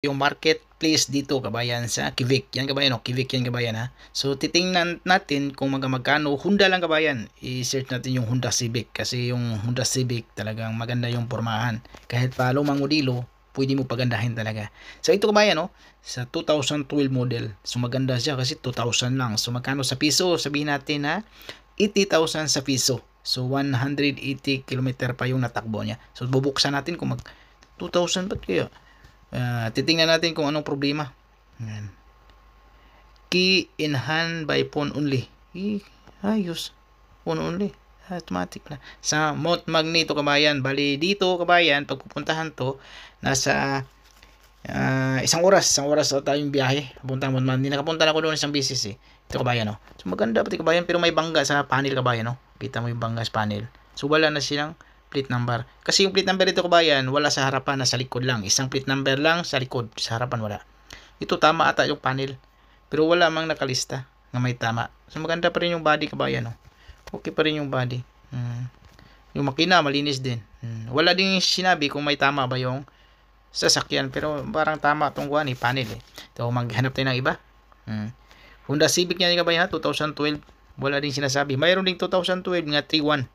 yung marketplace dito kabayan sa Kivik. Yan kabayan, no? Kivik yan kabayan ha. So titingnan natin kung magkano. Honda lang kabayan. I-search natin yung Honda Civic kasi yung Honda Civic talagang maganda yung pormahan. Kahit pa lumang modelo, pwede mo pagandahin talaga. So ito kabayan, no? Sa 2012 model. So maganda siya kasi 2,000 lang. So magkano sa piso? Sabihin natin na 80,000 sa piso. So 180 km pa yung natakbo niya. So bubuksan natin kung mag 2,000 ba't kaya? Titingnan natin kung anong problema. Ayan. Key in hand by phone only. Ayos. Phone only. Automatic na. Sa Mount Magneto kabayan. Bali dito kabayan, pag pupuntahan to, nasa isang oras ata yung biyahe. Punta mo man. Hindi nakapunta na ako doon isang beses eh. Ito kabayan, no. So maganda pati kabayan, pero may bangga sa panel kabayan, no. Kita mo yung bangga sa panel. So wala na silang plate number. Kasi yung plate number dito kabayan, wala sa harapan, nasa likod lang. Isang plate number lang sa likod, sa harapan wala. Ito tama ata yung panel. Pero wala mang nakalista na may tama. So maganda pa rin yung body kabayan, no. Okay pa rin yung body. Yung makina malinis din. Wala ding sinabi kung may tama ba yung sasakyan, pero parang tama tong kuan panel eh. So maghanap tayo ng iba. Honda Civic niya kabayan, 2012. Wala ding sinasabi. Mayroon ding 2012 nga 31.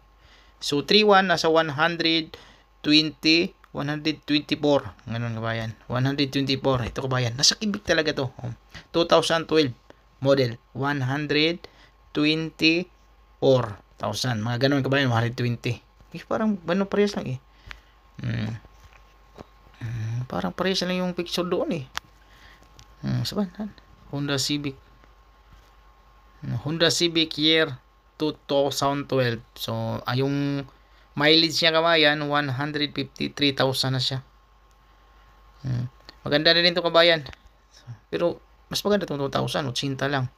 So 31 nasa 124. Ganun kabayan. 124. Ito kabayan. Nasa Kivik talaga to. 2012 model. 124,000. Mga ganun kabayan. 120. Parang ano parehas lang eh. Parang parehas lang yung picture doon eh. Saban? Honda Civic. Honda Civic year 2012. So, yung mileage niya kabayan, 153,000 na siya. Maganda na rin ito kabayan. Pero, mas maganda itong 2,000, 80 lang.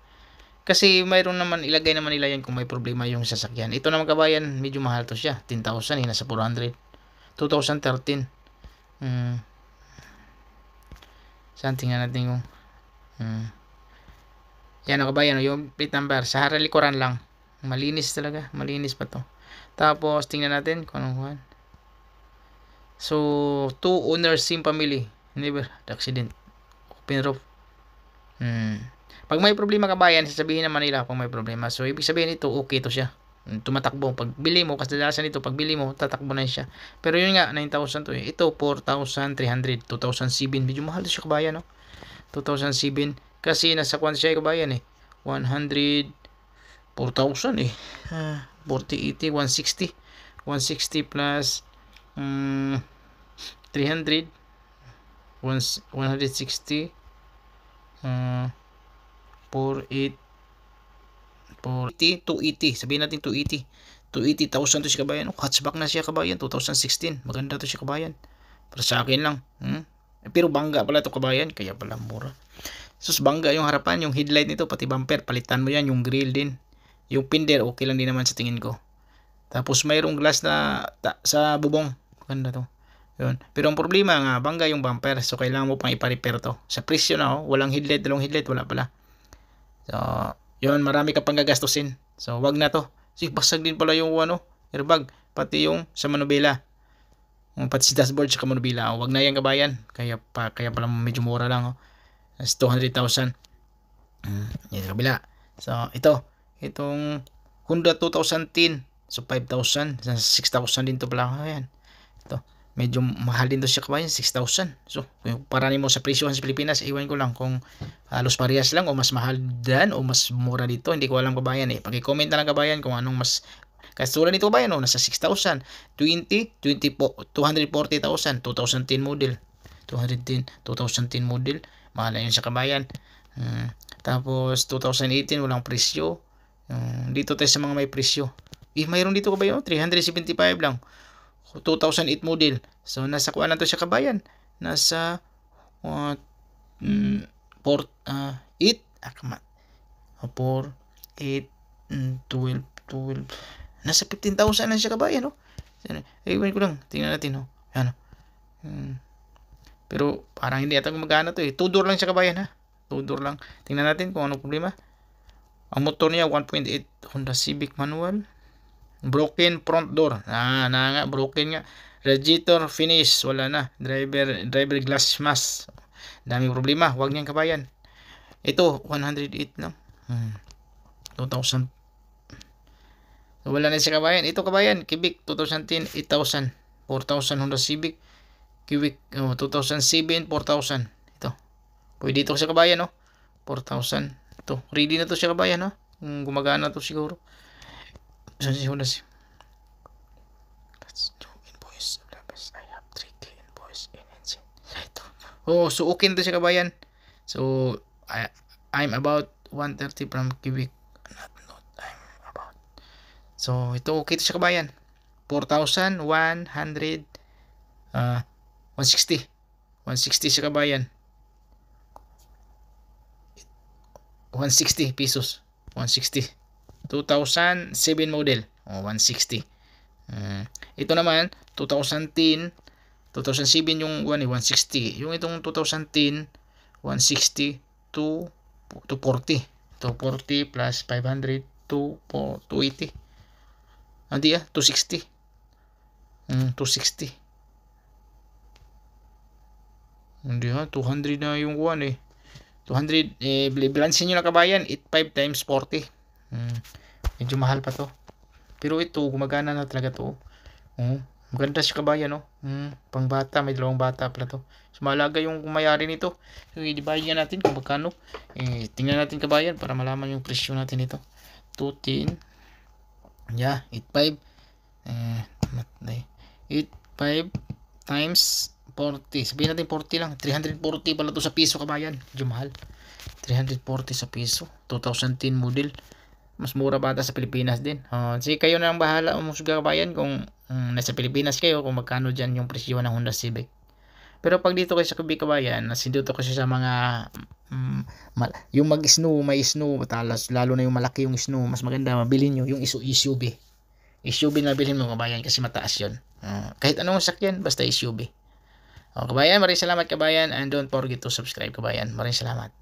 Kasi mayroon naman, ilagay naman nila yan kung may problema yung sasakyan. Ito naman kabayan, medyo mahal to siya. 10,000 nasa 400. 2013. Saan tingnan natin yung yan o kabayan, yung plate number sa likuran lang. Malinis talaga, malinis pa to. Tapos tingnan natin kung anong kuhan. So 2 owners, same family, never accident, open roof. Pag may problema kabayan, sasabihin naman nila kung may problema. So ibig sabihin ito, okay to siya, tumatakbo. Pag bili mo, kasi dalasan ito, pag bili mo, tatakbo na siya. Pero yun nga, 9,000 to eh. Ito 4,300. 2007, medyo mahal siya kabayan, no? 2007 kasi nasa kwan siya kabayan eh, 100 4,000 eh, 40, 80, 160 plus 300, 160, 480, 280, sabihin natin 280,000 to siya kabayan. Hatchback na siya kabayan, 2016. Maganda to siya kabayan, para sa akin lang. Pero bangga pala to kabayan, kaya pala mura. Sus, bangga yung harapan, yung headlight nito, pati bumper, palitan mo yan, yung grill din. Yung pinder, okay lang din naman sa tingin ko. Tapos mayroong glass na sa bubong. Maganda to. Yun. Pero ang problema nga, bangga yung bumper. So, kailangan mo pang ipa-repair to. Sa presyo na, walang headlight, dalawang headlight, wala pala. So, yun, marami ka pang gagastusin. So, wag na to. So, basag din pala yung airbag. Pati yung sa manubela. Pati si dashboard sa manubela. Wag na yan kabayan. Kaya pala medyo mura lang. That's 200,000. Yan kabila. So, itong Honda 2010. So, 5,000. 6,000 din to pala. Ayan. Ito. Medyo mahal din to siya kabayan. 6,000. So, kung paranin mo sa presyohan sa Pilipinas, iwan ko lang kung halos parehas lang o mas mahal dyan o mas mura dito. Hindi ko alam kabayan eh. Pag-comment na lang kabayan kung anong mas katulad nito kabayan. Nasa 6,000. 240,000. 2010 model. 2010 model. Mahal na yun sa kabayan. Tapos 2018 walang presyo. Dito tayo sa mga may presyo. Mayroon dito kabayan 375 lang. 2008 model. So nasa kuan na to siya kabayan. Nasa 8 12 nasa 15,000 na siya kabayan, no? Iwan ko lang. Tingnan natin, no. Ano? Pero parang hindi ata gumagana to eh. 2-door lang siya kabayan, ha. 2-door lang. Tingnan natin kung anong problema. Ang motor niya 1.8 Honda Civic manual. Broken front door. Broken nga. Radiator finish, wala na. Driver glass mask. Daming problema. Huwag niyan kabayan. Ito, 108 lang. 2,000. So, wala na siya kabayan. Ito kabayan, Civic 2010, 8,000. 4,000 Honda Civic. Civic 2007, 4,000. Ito. Pwede ito siya kabayan, no? 4,000. Ito. Ready na to siya kabayan, no? Gumagana to siguro. So, si Honda Civic. Let's do invoice. I have 3K invoice in engine. Oh, so okay na to siya kabayan. So, I'm about 130 from Civic. I'm about. So, ito okay to siya kabayan. 4,100 160. 160 siya kabayan. 160 pesos. 160. 2007 model. 160. Ito naman 2010, 2007 yung 160. Yung itong 2010 160 to 40. To 40 plus 500 to 280. Hindi 260. 260. Hindi 200 na yung 200 bilansin nyo na kabayan, 85 times 40. Medyo mahal pa to. Pero ito, gumagana na talaga to. Maganda siya kabayan, no? Pang bata, may dalawang bata pala to. So, malaga yung may-ari nito. So, i-divide natin kung magkano. Tingnan natin kabayan para malaman yung presyo natin ito. 210. Yeah, 85. 85 times 40. Sabihin natin 40 lang. 340 pala to sa piso kabayan. Medyo mahal. 340 sa piso. 2010 model. Mas mura bata sa Pilipinas din. Sige, kayo na ang bahala umusga kabayan kung nasa Pilipinas kayo kung magkano dyan yung presyo ng Honda Civic. Pero pag dito kayo sa Quebec kabayan, nasindito ko siya sa mga yung mag-snow, may snow, talas, lalo na yung malaki yung snow, mas maganda mabili nyo yung SUV. SUV na bilhin mo kabayan kasi mataas yun. Kahit anong sakyan, basta SUV. Kabayan, maraming salamat kabayan, and don't forget to subscribe kabayan. Maraming salamat.